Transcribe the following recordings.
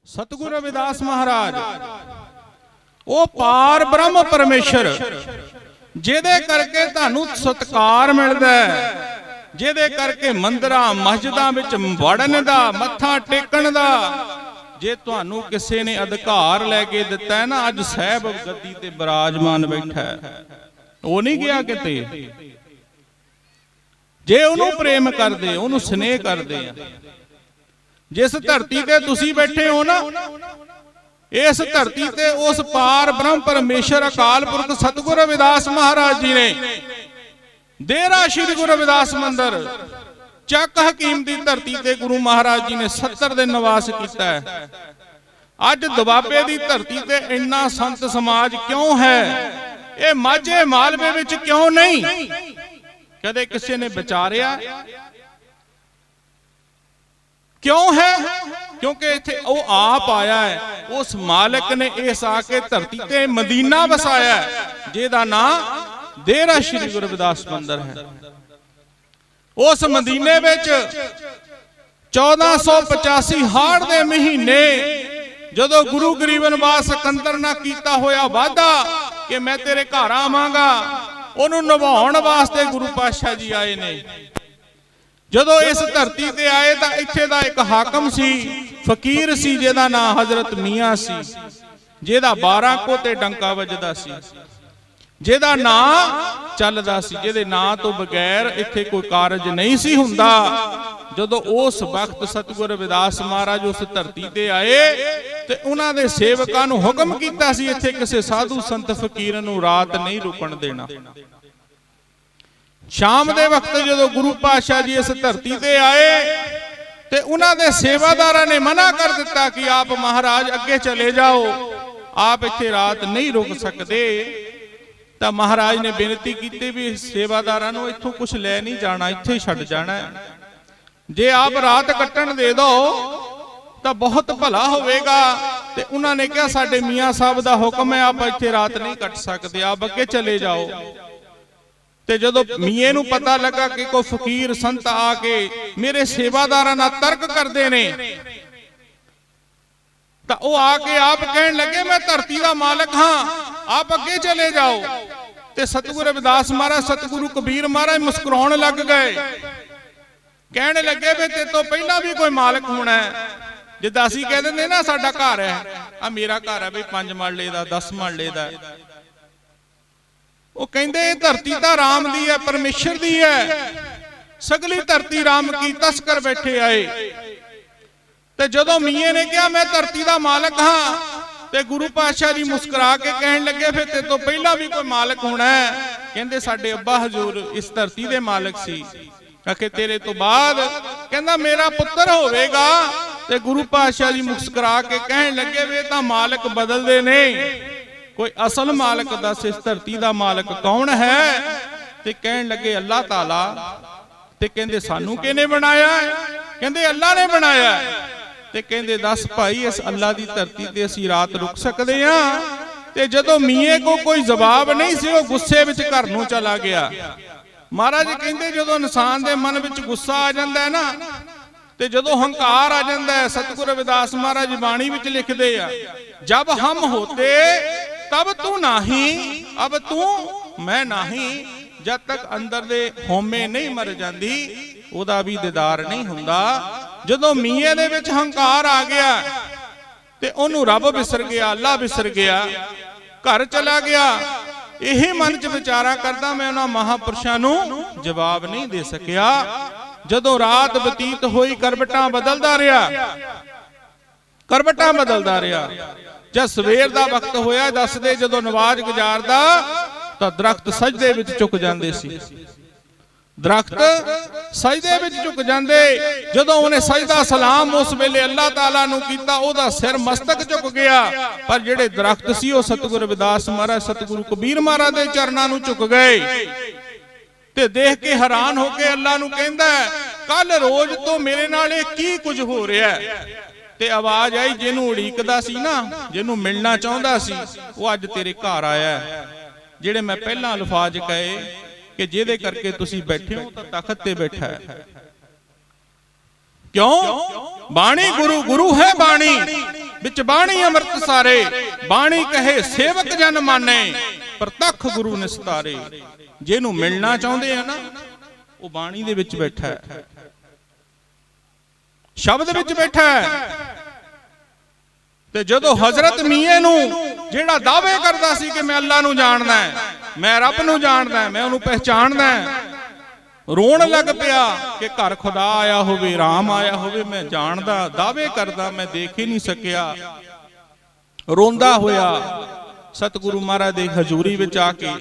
सतगुरु रविदास महाराज वो पार ब्रह्म परमेश्वर जिहदे करके तुहानू सत्कार मिलदा है, जिहदे करके मंदिरां मस्जिदां विच वड़न दा मत्था टेकण दा जे तुहानू किसी ने अधिकार लैके दिता है ना, अज साहब गद्दी ते विराजमान बैठा है, वो नहीं गया किते। जे उहनू प्रेम करदे, उहनू स्नेह करदे, जिस धरती ते तुसी बैठे हो ना, इस धरती ते उस पार ब्रह्म परमेश्वर अकाल पुरख सतगुरु रविदास महाराज जी ने डेरा श्री गुरु रविदास मंदिर चक हकीम की धरती ते गुरु महाराज जी ने 70 दिन निवास किया है। अज दुआबे की धरती ते इन्ना संत समाज क्यों है? ये माझे मालवे विच क्यों नहीं? कदे किसी ने विचारिया क्यों है? क्योंकि इत्थे वो आप आया है, उस मालिक ने इस आके धरती ते मदीना बसाया है, जिहदा नाम डेरा श्री गुरु रविदास मंदिर है। उस मदीने विच 1485 हाड़ दे महीने जदों गुरु गरीबनवास सिकंदर ना कीता होया वादा कि मैं तेरे घर आवांगा, उहनूं निभाउण वास्ते गुरु पातशाह जी आए ने। जदों इस धरती ते आए तां इत्थे दा एक हाकम सी, फकीर सी, जिहदा नाम हजरत मियाँ सी, जिहदा 12 कोते डंका वजदा सी, जिहदा नाम चलदा सी, जिहदे नाम तो बगैर इत्थे कोई कारज नहीं सी हुंदा। जदों उस वक्त सतगुरु रविदास महाराज उस धरती ते आए ते उन्हां दे सेवकां नूं हुक्म कीता सी इत्थे किसी साधु संत फकीर नूं रात नहीं रुकण देना। शाम दे वक्त जदों गुरु पातशाह जी इस धरती ते आए ते उन्हां दे सेवादारां ने मना कर दिता कि आप महाराज अगे चले जाओ, आप इत्थे रात नहीं रुक सकते। तां महाराज ने बेनती की भी सेवादारां नूं इत्थों कुछ लै नहीं जाना, इत्थे छड्ड जाना है, जे आप रात कट्टण दे दो तां बहुत भला होवेगा। ते उन्हां ने कहा साडे मियाँ साहब दा हुक्म है, आप इत्थे रात नहीं कट सकते, आप अगे चले जाओ। ते जदों मिये नूं पता लगा कि कोई फकीर संत आके मेरे सेवादारां नाल तर्क करदे ने, तां ओह आके आप कहण लगे मैं धरती दा मालिक हां, आप अगे चले जाओ। ते सतगुरु रविदास महाराज सतगुरु कबीर महाराज मुस्कुराउण लग गए, कहने लगे भी ते तो पहला भी कोई मालिक होना है। जिद्दां असीं कह दिंदे ना साडा घर है, आ मेरा घर है भी 5 मरले दा 10 मरले दा, वो कहंदे धरती तां राम दी है, परमेश्वर दी है, सगली धरती राम की तस्कर बैठे आए। ते जदों मिये ने कहा मैं धरती दा मालिक हां, ते गुरु पातशाह जी मुस्कुरा के कहण लगे फिर ते तो पहला भी कोई मालिक होना है। कहंदे साडे अब्बा हजूर इस धरती दे मालिक सी, आखे तेरे तो बाद कहंदा मेरा पुत्र होवेगा। ते गुरु पातशाह जी मुस्कुरा के कहण लगे वे तां मालिक बदलदे नहीं, कोई असल मालिक दस इस धरती दा मालिक कौन है? ते कहण लगे अल्लाह ताला। ते कहंदे सानू किहने बनाया? कहंदे अल्लाह ने बनाया। ते कहंदे दस भाई इस अल्लाह दी धरती ते असीं रात रुक सकदे हां? ते जदों मिये को कोई जवाब नहीं सी, वो गुस्से विच घर नूं चला गया। महाराज कहंदे जदों इंसान दे मन विच गुस्सा आ जांदा है ना, ते जदों हंकार आ जांदा है, सतगुरु रविदास महाराज बाणी विच लिखदे आ, जब हम होते तब तू नाही, अब तू मैं नाही, जब तक अंदर दे होमे नहीं मर जांदी ओदा भी दीदार नहीं हुंदा। जदों मिये दे विच हंकार आ गया ते ओनू रब विसर गया, अल्लाह विसर गया, घर चला गया। यही मन च विचारा करदा मैं उन्हां महापुरुषां नूं जवाब नहीं दे सकिया। जदों रात बतीत होई करवटां बदलदा रहा, करवटां बदलदा रहा। जब सवेर दा वक्त होया दसदे जदों नमाज गुजारदा तां दरख्त सजदे विच झुक जांदे सी, दरख्त सजदे विच झुक जांदे। जदों उहने सजदा सलाम उस वेले अल्लाह ताला नूं कीता, ओहदा सिर मस्तक झुक गया। पर जिहड़े दरख्त सी ओह सतगुरु रविदास महाराज सतगुरु कबीर महाराज दे चरनां नूं झुक गए। ते देख के हैरान होके अल्लाह नूं कहंदा कल रोज तो मेरे नाल की कुछ हो रहा है। ते आवाज आई जिन्हों उड़ीकदा सी ना, जिन्हों मिलना चाहुंदा सी, वो अज तेरे घर आया है। जिहड़े मैं पहला अल्फाज कहे कि जिहदे करके तुसीं बैठे हो तां तखत ते बैठा है। क्यों? बाणी गुरु, गुरु है बाणी, विच बाणी अमृत सारे, बाणी कहे सेवक जन माने, प्रतख गुरु निस्तारे। जिहनू मिलना चाहुंदे हैं ना, वो बाणी दे विच बैठा है, शब्द विच बैठा है। ते जदों हजरत मीए नू जिहड़ा दावे करदा सी कि मैं अल्लाह नू जानदा है, मैं रब नू जानदा है, मैं उहनू पहचानदा है, रोण लग पिया कि घर खुदा आया होवे, राम आया होवे, मैं जानदा, दावे करदा, मैं देख ही नहीं सकिया। रोंदा होया सतगुरु महाराज दे हजूरी विच आके,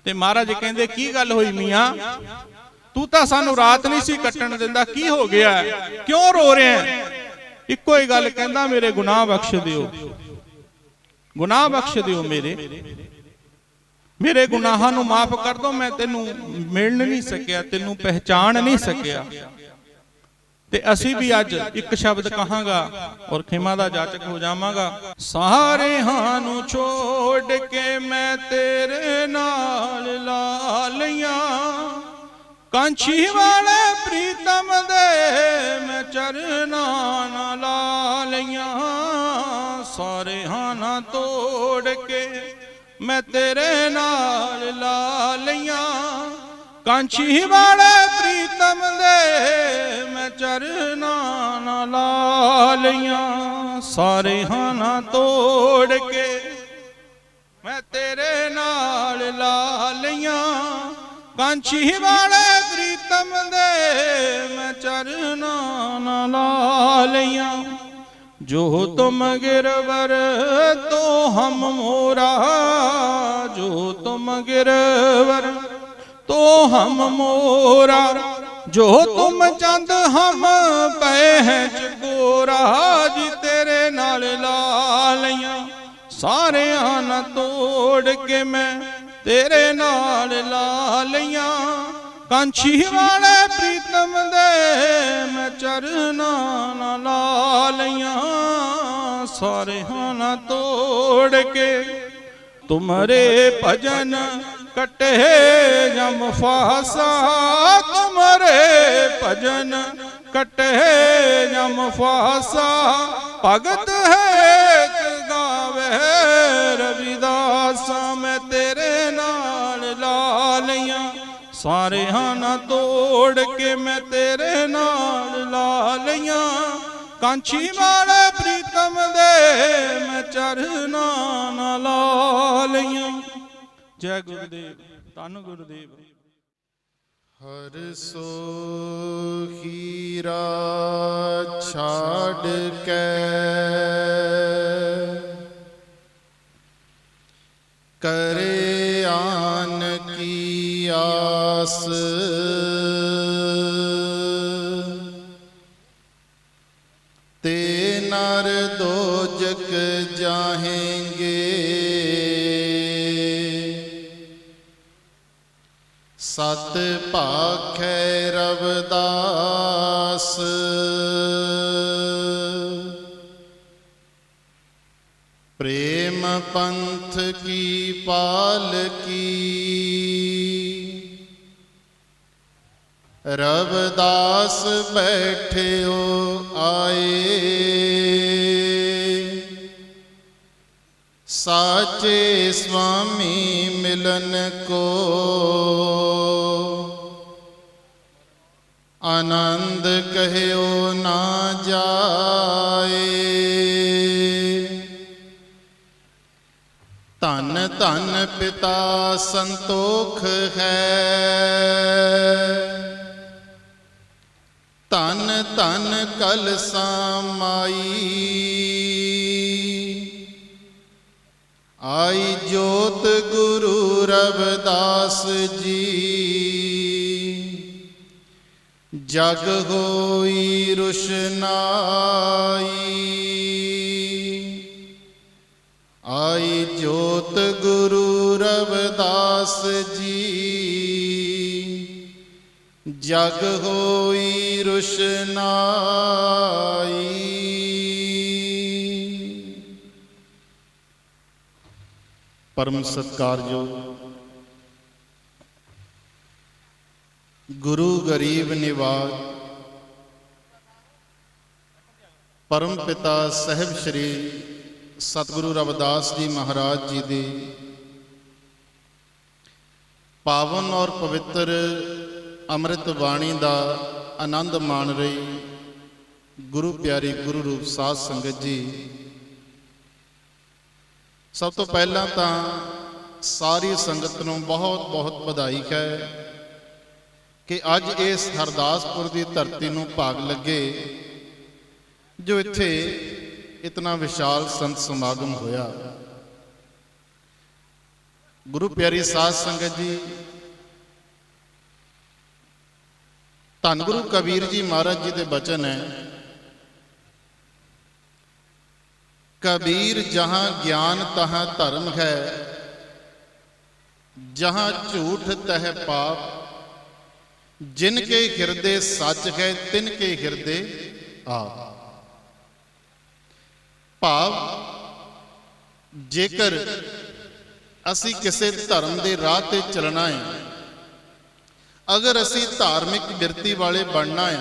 ते महाराज कहंदे की गल होई मियां, तू तां सानू रात नहीं सी कट्टण दिंदा, की हो गया, क्यों रो रहे हैं? इक्को ही गल कहंदा, मेरे गुनाह बख्श दिओ, गुनाह बख्श दिओ, मेरे गुनाहां नू माफ कर दो, मैं तेनू मिल नहीं सकिया, तेनू पहचान नहीं सकिया। ते असी भी अज एक शब्द कहांगा और खिमा दा जाचक हो जावांगा। सारे हानू छोड़ के मैं तेरे नाल ला लियां, कांछी वाले प्रीतम दे मैं चरना ना ला लियां। सारे हाना तोड़ के मैं तेरे नाल ला लियां, कांछी वाले प्रीतम दे मैं चरना ना ला लियां। सारे हाना तोड़ के मैं तेरे नाल ला लियां, कांछी वाले प्रीतम दे मैं चरना ना ला लियां। जो तुम गिरवर तो हम मोरा, जो तुम गिरवर तो हम मोरा, जो तुम चंद हम पहच गोरा। जी तेरे नाल ला लियां, सारे न तोड़ के मैं तेरे नाल ला लियां, कांछी वाले प्रीतम दे मैं चरना ना ला लियां। सारे न तोड़ के तुम्हारे भजन कटे जम फासा, तुम्हारे भजन कटे जम फासा। भगत है गावे रविदासा, मैं तेरे नाल ला लियां, सारे हाना तोड़ के मैं तेरे नाल ला लियां, कांछी वाले प्रीतम दे मैं चरना ना ला लियां। जय गुरुदेव, धन गुरुदेव। हर सो हीरा छाड़ के करे आन की आस, ते नर दोजक जाहेंगे। सत भाखै रवदास, प्रेम पंथ की पालकी। रवदास बैठे हो आए, साचे स्वामी मिलन को। आनंद कहो ना जाए, धन धन पिता संतोख है। धन धन कलसा माई, आई जोत गुरु रवदास जी। जग होई रुशनाई, आई जोत गुरु रवदास जी। जग होई रुशनाई। परम सत्कारयोग गुरु गरीब निवाज ਪਰਮ ਪਿਤਾ ਸਾਹਿਬ ਸ੍ਰੀ ਸਤਿਗੁਰੂ ਰਵਿਦਾਸ ਜੀ ਮਹਾਰਾਜ ਜੀ ਦੀ ਪਾਵਨ ਔਰ ਪਵਿੱਤਰ ਅੰਮ੍ਰਿਤ ਬਾਣੀ ਦਾ ਆਨੰਦ ਮਾਣ ਰਹੀ ਗੁਰੂ ਪਿਆਰੀ ਗੁਰੂ ਰੂਪ ਸਾਧ ਸੰਗਤ ਜੀ, ਸਭ ਤੋਂ ਪਹਿਲਾਂ ਤਾਂ ਸਾਰੀ ਸੰਗਤ ਨੂੰ ਬਹੁਤ ਬਹੁਤ ਵਧਾਈ ਹੈ ਕਿ ਅੱਜ ਇਸ ਹਰਦਾਸਪੁਰ ਦੀ ਧਰਤੀ ਨੂੰ ਭਾਗ ਲੱਗੇ ਜੋ ਇੱਥੇ ਇਤਨਾ ਵਿਸ਼ਾਲ ਸੰਤ ਸਮਾਗਮ ਹੋਇਆ। ਗੁਰੂ ਪਿਆਰੀ ਸਾਧ ਸੰਗਤ ਜੀ, ਧੰਨ ਗੁਰੂ ਕਬੀਰ ਜੀ ਮਹਾਰਾਜ ਜੀ ਦੇ ਬਚਨ ਹੈ, कबीर जहां ज्ञान तहां धर्म है, जहां झूठ तह पाप, जिनके हृदय सच है तिनके हृदय आप। भाव जेकर असी किसी धर्म के राह ते चलना है, अगर असी धार्मिक बिरती वाले बनना है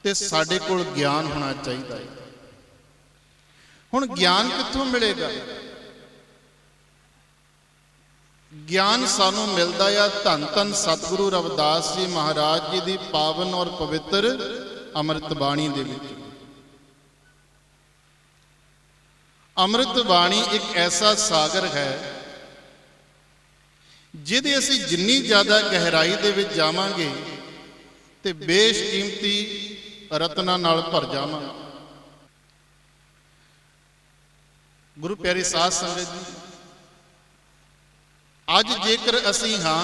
तो साडे कोल ज्ञान होना चाहिए है। हुण ज्ञान कित्थों मिलेगा? ज्ञान सानू मिलदा है धन धन सतगुरु रविदास जी महाराज जी की पावन और पवित्र अमृत बाणी दे विच। अमृत बाणी एक ऐसा सागर है जिहदे असीं जिन्नी ज़्यादा गहराई दे विच जावांगे ते बेशकीमती रत्नां नाल भर जावांगे। गुरु प्यारी साध संगत जी, अज जेकर असी हाँ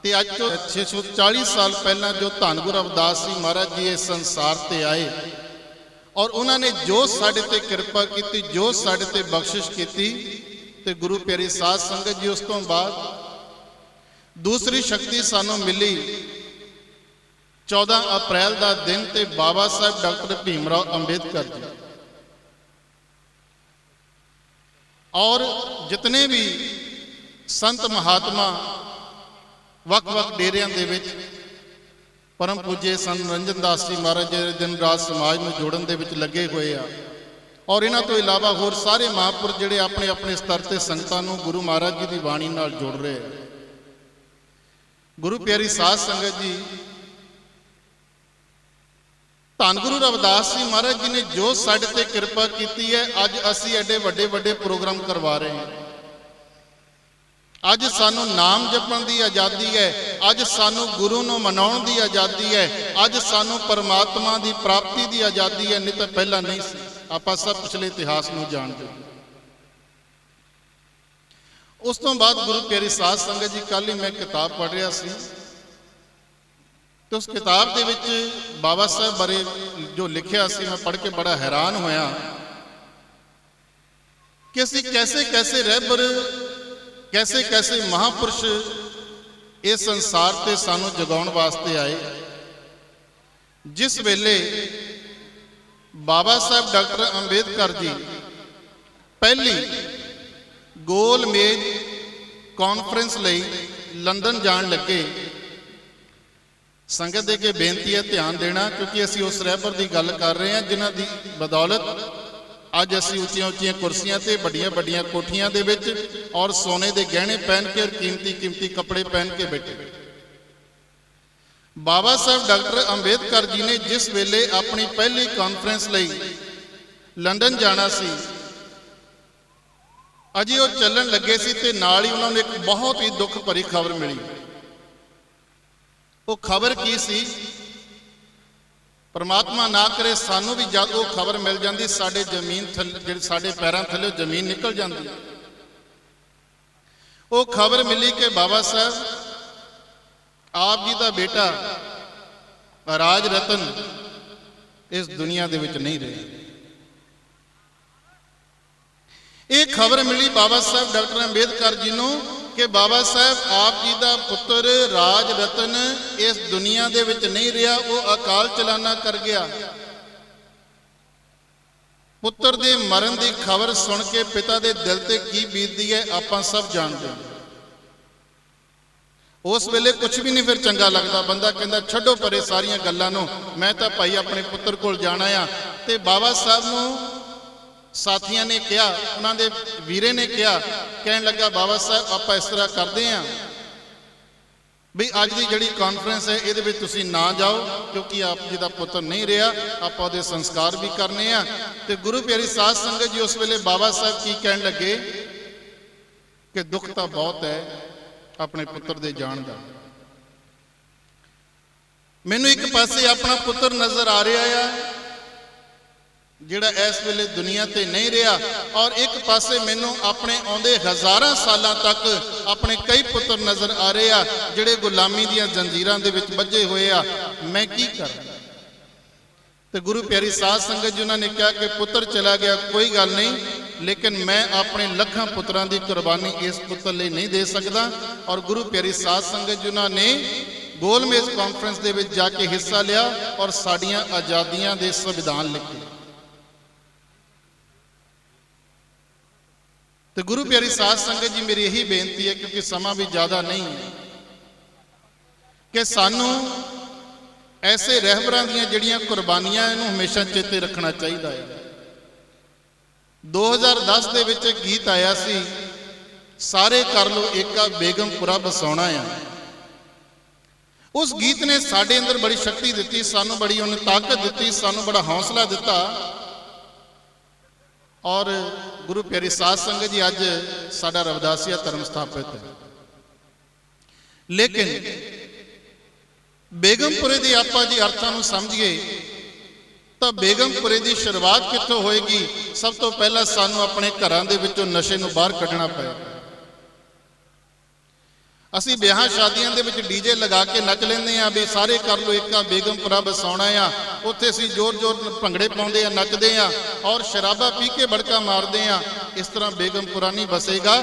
तो अज तो 640 साल पहला जो धन गुरु रविदास जी महाराज जी इस संसार ते आए और उन्होंने जो साडे ते कृपा की, जो साडे ते बख्शिश की, तो गुरु प्यारी साध संगत जी उस तो बाद दूसरी शक्ति सानू मिली 14 अप्रैल का दिन ते बाबा साहब डॉक्टर भीमराव अंबेडकर जी और जितने भी संत महात्मा वख-वख डेरियां दे विच परम पूज्य संत निरंजन दास जी महाराज जी दिन रात समाज में जोड़न दे विच लगे हुए आ और इन्हां तो इलावा होर सारे महापुरुष जिहड़े अपने अपने स्तर ते संगतां नूं गुरु महाराज जी की बाणी नाल जोड़ रहे हैं। गुरु प्यारी साध संगत जी, धन गुरु रविदास जी महाराज जी ने जो साडे ते कृपा की है, अज असी एडे वड्डे वड्डे प्रोग्राम करवा रहे हैं। अज सानू नाम जपण की आज़ादी है, अज सानू गुरु नूं मनाउण की आज़ादी है, अज सानू परमात्मा की प्राप्ति की आज़ादी है, नहीं तो पहला नहीं सी। आपां सब पिछले इतिहास नूं जाणदे। उस तो बाद गुरु प्यारी साध संगत जी, कल ही मैं किताब पढ़ रहा सी तो उस किताब के विच बाबा साहब बारे जो लिखिया सी, मैं पढ़ के बड़ा हैरान होया कि असीं कैसे कैसे रहबर, कैसे कैसे महापुरुष इस संसार ते सानू जगाउण वास्ते आए। जिस वेले बाबा साहब डॉक्टर अंबेडकर जी पहली गोल मेज कॉन्फ्रेंस लई लंदन जाण लगे, संगत दे के बेनती है ध्यान देना, क्योंकि असी उस रहबर की गल कर रहे हैं जिन्हां दी बदौलत अज असी उच्चियां उच्चियां कुर्सियां ते बड़ियां बड़ियां कोठियां दे विच और सोने के गहने पहन के और कीमती कीमती कपड़े पहन के बैठे। बाबा साहब डॉक्टर अंबेडकर जी ने जिस वेले अपनी पहली कॉन्फ्रेंस लई लंदन जाना सी, अजे वो चलन लगे सी ते नाल ही उन्होंने एक बहुत ही दुख भरी खबर मिली। वो खबर की सी? परमात्मा ना करे सानू भी जब वो खबर मिल जाती, साडे जमीन थले साडे पैरों थले जमीन निकल जाती। वो खबर मिली कि बाबा साहब आप जी का बेटा राज रतन इस दुनिया दे विच नहीं रहे। ये खबर मिली बाबा साहब डॉक्टर अंबेडकर जी नूं कि बाबा साहब आप जी का पुत्र राज रतन इस दुनिया दे विच नहीं रहा, वो अकाल चलाना कर गया। पुत्र दे मरण की खबर सुन के पिता दे दिल ते की बीतदी है आपां सब जानते हैं। उस वेले कुछ भी नहीं फिर चंगा लगता, बंदा कहता छड्डो परे सारियां गल्लां नूं, मैं तो भाई अपने पुत्र कोल जाना आ ਤੇ ਬਾਬਾ ਸਾਹਿਬ ਨੂੰ ਸਾਥੀਆਂ ਨੇ ਕਿਹਾ, ਉਹਨਾਂ ਦੇ ਵੀਰੇ ਨੇ ਕਿਹਾ, ਕਹਿਣ ਲੱਗਾ ਬਾਬਾ ਸਾਹਿਬ ਆਪਾਂ ਇਸ ਤਰ੍ਹਾਂ ਕਰਦੇ ਹਾਂ ਵੀ ਅੱਜ ਦੀ ਜਿਹੜੀ ਕਾਨਫਰੰਸ ਹੈ ਇਹਦੇ ਵਿੱਚ ਤੁਸੀਂ ਨਾ ਜਾਓ, ਕਿਉਂਕਿ ਆਪ ਜੀ ਦਾ ਪੁੱਤਰ ਨਹੀਂ ਰਿਹਾ, ਆਪਾਂ ਉਹਦੇ ਸੰਸਕਾਰ ਵੀ ਕਰਨੇ ਆ। ਤੇ ਗੁਰੂ ਪਿਆਰੀ ਸਾਧ ਸੰਗਤ ਜੀ ਉਸ ਵੇਲੇ ਬਾਬਾ ਸਾਹਿਬ ਕੀ ਕਹਿਣ ਲੱਗੇ ਕਿ ਦੁੱਖ ਤਾਂ ਬਹੁਤ ਹੈ ਆਪਣੇ ਪੁੱਤਰ ਦੇ ਜਾਣ ਦਾ। ਮੈਨੂੰ ਇੱਕ ਪਾਸੇ ਆਪਣਾ ਪੁੱਤਰ ਨਜ਼ਰ ਆ ਰਿਹਾ ਆ ਜਿਹੜਾ ਇਸ ਵੇਲੇ ਦੁਨੀਆ ਤੇ ਨਹੀਂ ਰਿਹਾ, ਔਰ ਇੱਕ ਪਾਸੇ ਮੈਨੂੰ ਆਪਣੇ ਆਉਂਦੇ ਹਜ਼ਾਰਾਂ ਸਾਲਾਂ ਤੱਕ ਆਪਣੇ ਕਈ ਪੁੱਤਰ ਨਜ਼ਰ ਆ ਰਹੇ ਆ ਜਿਹੜੇ ਗੁਲਾਮੀ ਦੀਆਂ ਜ਼ੰਜੀਰਾਂ ਦੇ ਵਿੱਚ ਬੱਝੇ ਹੋਏ ਆ। ਮੈਂ ਕੀ ਕਰਾਂ? ਤੇ ਗੁਰੂ ਪਿਆਰੀ ਸਾਧ ਸੰਗਤ ਜੀ ਉਹਨਾਂ ਨੇ ਕਿਹਾ ਕਿ ਪੁੱਤਰ ਚਲਾ ਗਿਆ ਕੋਈ ਗੱਲ ਨਹੀਂ, ਲੇਕਿਨ ਮੈਂ ਆਪਣੇ ਲੱਖਾਂ ਪੁੱਤਰਾਂ ਦੀ ਕੁਰਬਾਨੀ ਇਸ ਪੁੱਤਰ ਲਈ ਨਹੀਂ ਦੇ ਸਕਦਾ। ਔਰ ਗੁਰੂ ਪਿਆਰੀ ਸਾਧ ਸੰਗਤ ਜੀ ਉਹਨਾਂ ਨੇ ਗੋਲਮੇਜ਼ ਕਾਨਫਰੰਸ ਦੇ ਵਿੱਚ ਜਾ ਕੇ ਹਿੱਸਾ ਲਿਆ ਔਰ ਸਾਡੀਆਂ ਆਜ਼ਾਦੀਆਂ ਦੇ ਸੰਵਿਧਾਨ ਲਿਖੇ। ਤੇ ਗੁਰੂ ਪਿਆਰੀ ਸਾਧ ਸੰਗਤ ਜੀ ਮੇਰੀ ਇਹੀ ਬੇਨਤੀ ਹੈ, ਕਿਉਂਕਿ ਸਮਾਂ ਵੀ ਜ਼ਿਆਦਾ ਨਹੀਂ ਹੈ, ਕਿ ਸਾਨੂੰ ਐਸੇ ਰਹਿਬਰਾਂ ਦੀਆਂ ਜਿਹੜੀਆਂ ਕੁਰਬਾਨੀਆਂ ਇਹਨੂੰ ਹਮੇਸ਼ਾ ਚੇਤੇ ਰੱਖਣਾ ਚਾਹੀਦਾ ਹੈ। 2010 ਦੇ ਵਿੱਚ ਇੱਕ ਗੀਤ ਆਇਆ ਸੀ, ਸਾਰੇ ਕਰ ਲੋ ਏਕਾ ਬੇਗਮਪੁਰਾ ਬਸਾਉਣਾ ਆ। ਉਸ ਗੀਤ ਨੇ ਸਾਡੇ ਅੰਦਰ ਬੜੀ ਸ਼ਕਤੀ ਦਿੱਤੀ, ਸਾਨੂੰ ਬੜੀ ਉਹਨੇ ਤਾਕਤ ਦਿੱਤੀ, ਸਾਨੂੰ ਬੜਾ ਹੌਸਲਾ ਦਿੱਤਾ। ਔਰ ਗੁਰੂ ਪਿਆਰੀ ਸਾਧ ਸੰਗਤ ਜੀ ਅੱਜ ਸਾਡਾ ਰਵਿਦਾਸੀਆ ਧਰਮ ਸਥਾਪਿਤ ਹੈ, ਲੇਕਿਨ ਬੇਗਮਪੁਰੇ ਦੇ ਆਪਾਂ ਜੀ ਅਰਥਾਂ ਨੂੰ ਸਮਝੀਏ ਤਾਂ ਬੇਗਮਪੁਰੇ ਦੀ ਸ਼ੁਰੂਆਤ ਕਿੱਥੋਂ ਹੋਏਗੀ? ਸਭ ਤੋਂ ਪਹਿਲਾਂ ਸਾਨੂੰ ਆਪਣੇ ਘਰਾਂ ਦੇ ਵਿੱਚੋਂ ਨਸ਼ੇ ਨੂੰ ਬਾਹਰ ਕੱਢਣਾ ਪਏਗਾ। ਅਸੀਂ ਵਿਆਹਾਂ ਸ਼ਾਦੀਆਂ ਦੇ ਵਿੱਚ ਡੀਜੇ ਲਗਾ ਕੇ ਨੱਚ ਲੈਂਦੇ ਆ ਵੀ ਸਾਰੇ ਕਰ ਲੋ ਏਕਾ ਬੇਗਮਪੁਰਾ ਬਸਾਉਣਾ ਆ। ਉੱਥੇ ਅਸੀਂ ਜ਼ੋਰ-ਜ਼ੋਰ ਭੰਗੜੇ ਪਾਉਂਦੇ ਆ, ਨੱਚਦੇ ਆ ਔਰ ਸ਼ਰਾਬਾਂ ਪੀ ਕੇ ਬੜਕਾ ਮਾਰਦੇ ਆ। ਇਸ ਤਰ੍ਹਾਂ ਬੇਗਮਪੁਰਾ ਨਹੀਂ ਬਸੇਗਾ।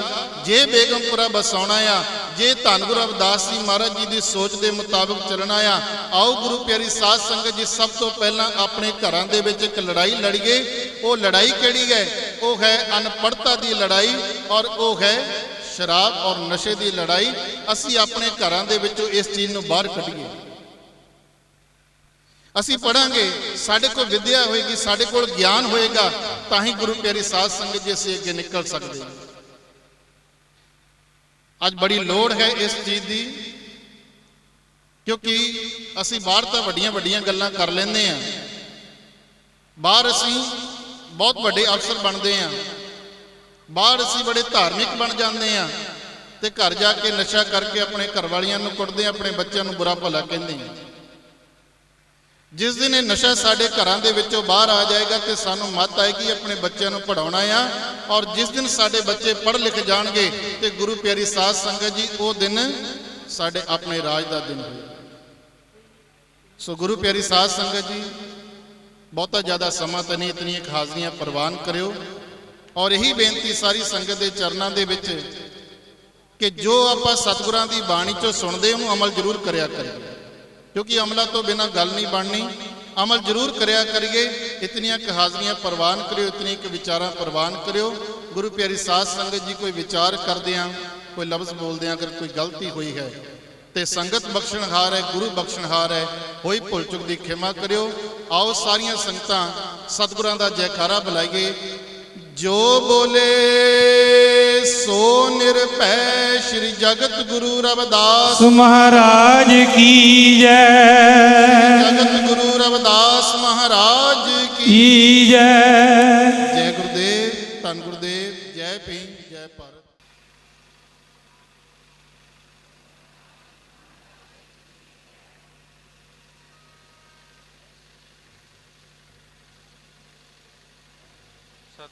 ਜੇ ਬੇਗਮਪੁਰਾ ਬਸਾਉਣਾ ਆ, ਜੇ ਧੰਨ ਗੁਰੂ ਰਵਿਦਾਸ ਜੀ ਮਹਾਰਾਜ ਜੀ ਦੀ ਸੋਚ ਦੇ ਮੁਤਾਬਕ ਚੱਲਣਾ ਆ, ਆਓ ਗੁਰੂ ਪਿਆਰੀ ਸਾਧ ਸੰਗਤ ਜੀ ਸਭ ਤੋਂ ਪਹਿਲਾਂ ਆਪਣੇ ਘਰਾਂ ਦੇ ਵਿੱਚ ਇੱਕ ਲੜਾਈ ਲੜੀਏ। ਉਹ ਲੜਾਈ ਕਿਹੜੀ ਹੈ? ਉਹ ਹੈ ਅਨਪੜ੍ਹਤਾ ਦੀ ਲੜਾਈ ਔਰ ਉਹ ਹੈ ਸ਼ਰਾਬ ਔਰ ਨਸ਼ੇ ਦੀ ਲੜਾਈ। ਅਸੀਂ ਆਪਣੇ ਘਰਾਂ ਦੇ ਵਿੱਚੋਂ ਇਸ ਚੀਜ਼ ਨੂੰ ਬਾਹਰ ਕੱਢੀਏ। ਅਸੀਂ ਪੜਾਂਗੇ, ਸਾਡੇ ਕੋਲ ਵਿਦਿਆ ਹੋਏਗੀ, ਸਾਡੇ ਕੋਲ ਗਿਆਨ ਹੋਏਗਾ, ਤਾਂ ਹੀ ਗੁਰੂ ਪਿਆਰੀ ਸਾਧ ਸੰਗਤ ਜੀ ਅਸੀਂ ਅੱਗੇ ਨਿਕਲ ਸਕਦੇ ਹਾਂ। ਅੱਜ ਬੜੀ ਲੋੜ ਹੈ ਇਸ ਚੀਜ਼ ਦੀ, ਕਿਉਂਕਿ ਅਸੀਂ ਬਾਹਰ ਤਾਂ ਵੱਡੀਆਂ ਵੱਡੀਆਂ ਗੱਲਾਂ ਕਰ ਲੈਂਦੇ ਹਾਂ, ਬਾਹਰ ਅਸੀਂ ਬਹੁਤ ਵੱਡੇ ਅਫਸਰ ਬਣਦੇ ਹਾਂ, ਬਾਹਰ ਅਸੀਂ ਬੜੇ ਧਾਰਮਿਕ ਬਣ ਜਾਂਦੇ ਆ, ਤੇ ਘਰ ਜਾ ਕੇ ਨਸ਼ਾ ਕਰਕੇ ਆਪਣੇ ਘਰ ਵਾਲੀਆਂ ਨੂੰ ਕੁੱਟਦੇ ਆ, ਆਪਣੇ ਬੱਚਿਆਂ ਨੂੰ ਬੁਰਾ ਭਲਾ ਕਹਿੰਦੇ ਆ। ਜਿਸ ਦਿਨ ਇਹ ਨਸ਼ਾ ਸਾਡੇ ਘਰਾਂ ਦੇ ਵਿੱਚੋਂ ਬਾਹਰ ਆ ਜਾਏਗਾ ਤੇ ਸਾਨੂੰ ਮੱਤ ਆਏਗੀ ਆਪਣੇ ਬੱਚਿਆਂ ਨੂੰ ਪੜਾਉਣਾ ਆ। ਔਰ ਜਿਸ ਦਿਨ ਸਾਡੇ ਬੱਚੇ ਪੜ੍ਹ ਲਿਖ ਜਾਣਗੇ ਤੇ ਗੁਰੂ ਪਿਆਰੀ ਸਾਧ ਸੰਗਤ ਜੀ ਉਹ ਦਿਨ ਸਾਡੇ ਆਪਣੇ ਰਾਜ ਦਾ ਦਿਨ ਹੋਏਗਾ। ਸੋ ਗੁਰੂ ਪਿਆਰੀ ਸਾਧ ਸੰਗਤ ਜੀ ਬਹੁਤਾ ਜ਼ਿਆਦਾ ਸਮਾਂ ਤਾਂ ਨਹੀਂ, ਇਤਨੀਆਂ ਹਾਜ਼ਰੀਆਂ ਪ੍ਰਵਾਨ ਕਰਿਓ। ਔਰ ਇਹੀ ਬੇਨਤੀ ਸਾਰੀ ਸੰਗਤ ਦੇ ਚਰਨਾਂ ਦੇ ਵਿੱਚ ਕਿ ਜੋ ਆਪਾਂ ਸਤਿਗੁਰਾਂ ਦੀ ਬਾਣੀ ਚੋਂ ਸੁਣਦੇ ਉਹਨੂੰ ਅਮਲ ਜ਼ਰੂਰ ਕਰਿਆ ਕਰੀਏ, ਕਿਉਂਕਿ ਅਮਲਾਂ ਤੋਂ ਬਿਨਾਂ ਗੱਲ ਨਹੀਂ ਬਣਨੀ। ਅਮਲ ਜ਼ਰੂਰ ਕਰਿਆ ਕਰੀਏ। ਇਤਨੀਆਂ ਹਾਜ਼ਰੀਆਂ ਪ੍ਰਵਾਨ ਕਰਿਓ, ਇਤਨੀਆਂ ਵਿਚਾਰਾਂ ਪ੍ਰਵਾਨ ਕਰਿਓ। ਗੁਰੂ ਪਿਆਰੀ ਸਾਧ ਸੰਗਤ ਜੀ ਕੋਈ ਵਿਚਾਰ ਕਰਦਿਆਂ, ਕੋਈ ਲਫ਼ਜ਼ ਬੋਲਦਿਆਂ ਅਗਰ ਕੋਈ ਗਲਤੀ ਹੋਈ ਹੈ ਤੇ ਸੰਗਤ ਬਖਸ਼ਣਹਾਰ ਹੈ, ਗੁਰੂ ਬਖਸ਼ਣਹਾਰ ਹੈ, ਹੋਈ ਭੁੱਲ ਚੁੱਕ ਦੀ ਖਿਮਾ ਕਰਿਓ। ਆਓ ਸਾਰੀਆਂ ਸੰਗਤਾਂ ਸਤਿਗੁਰਾਂ ਦਾ ਜੈਕਾਰਾ ਬੁਲਾਈਏ। ਜੋ ਬੋਲੇ ਸੋ ਨਿਰਭੈ ਸ਼੍ਰੀ ਜਗਤ ਗੁਰੂ ਰਵਿਦਾਸ ਮਹਾਰਾਜ ਕੀ ਜੈ। ਜਗਤ ਗੁਰੂ ਰਵਿਦਾਸ ਮਹਾਰਾਜ ਕੀ ਜੈ। ਜੈ ਗੁਰਦੇਵ, ਧੰਨ ਗੁਰਦੇਵ, ਜੈ ਭੀਮ, ਜੈ ਭਾਰਤ। ਸਤਿ